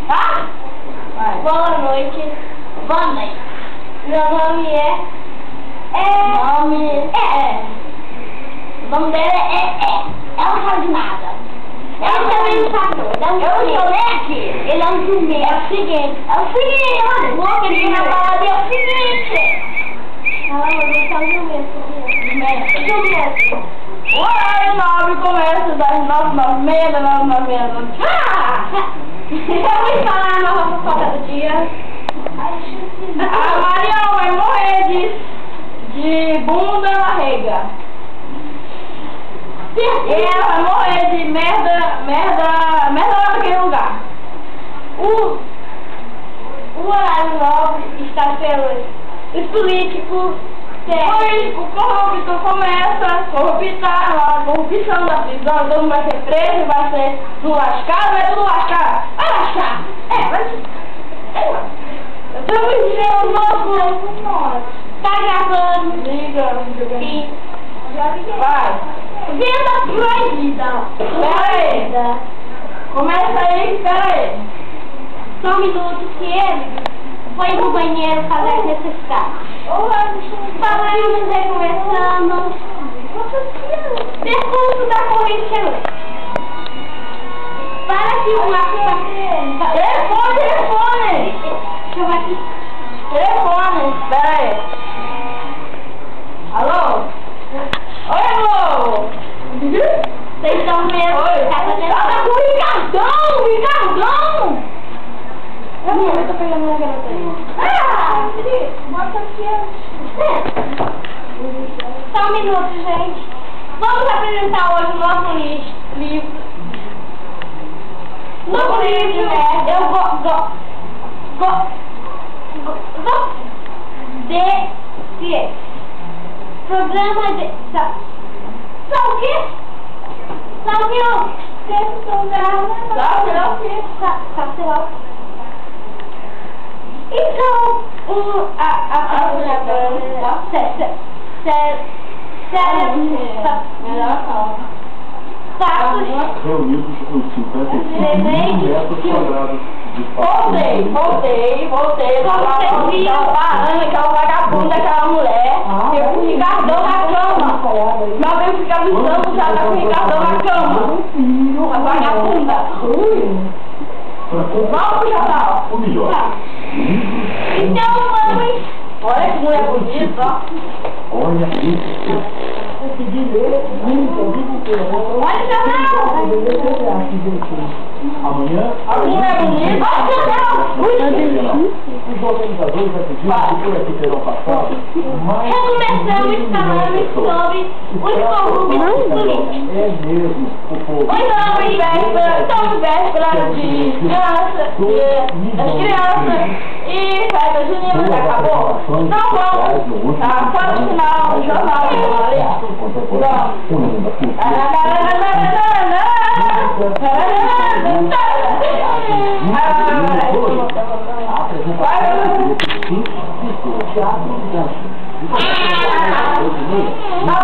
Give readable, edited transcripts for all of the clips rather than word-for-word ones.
Tá? Vai. Boa noite. Boa noite. Meu nome O nome dela ela não sabe de nada. Ele também não sabe não. Eu não sou aqui. Ele é um jumento. É o seguinte, olha, o outro dia na balada é o seguinte. Ela não sabe jumento. Jumento. O horário nobre começa das 9h30 das 9h30. Vamos falar a nova fofoca do dia. A Marião vai morrer de bunda na barriga. E ela vai morrer de merda lá naquele lugar. O horário nobre está sendo os políticos. O corrupto começa, a corrupção da prisão, todo mundo vai ser preso, vai ser tudo lascado, vai tudo lascar. Vai lascar. Estamos vivendo um novo. Tá gravando. Liga. Sim. Vai. Venda proibida. Espera aí. Começa aí, espera aí. Só um minuto que ele foi no banheiro fazer as necessidades. Falamos aí conversando. Percurso da corrente elétrica. Para que uma... Telefone! Deixa eu ver aqui. Telefone, espera aí. Alô? Oi, amor! Vocês estão vendo? Oi! Tá fazendo... Fala com o Ricardão! Eu tô pegando uma garota aí. Felipe, mostra aqui. Só um minuto, gente. Vamos apresentar hoje o novo livro. Novo livro, né? Eu vou Programa de... Sabe o quê? Sabe o quê? Então, reunidos os 55 metros quadrados de espaço. Voltei. Vocês viram a Ana, aquela vagabunda, aquela mulher. Eu com o Ricardão na cama. Meu amigo fica avisando, já tá com o Ricardão na cama. A vagabunda. Vamos pro jornal. O melhor. Então vamos. Olha que mulher bonita, ó. Olha isso. Olha o jornal. Amanhã. Olha que mulher bonita. Olha o jornal. Os organizadores acreditam que por aqui terão passado mais. Recomeçamos falando sobre os corruptos políticos. É mesmo. O povo. Estamos véspera de criança, das crianças e festa junina, já acabou? Então vamos, para o final do jornal, tá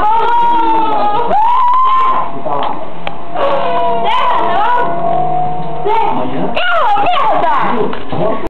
bom? Amanhã. Merda!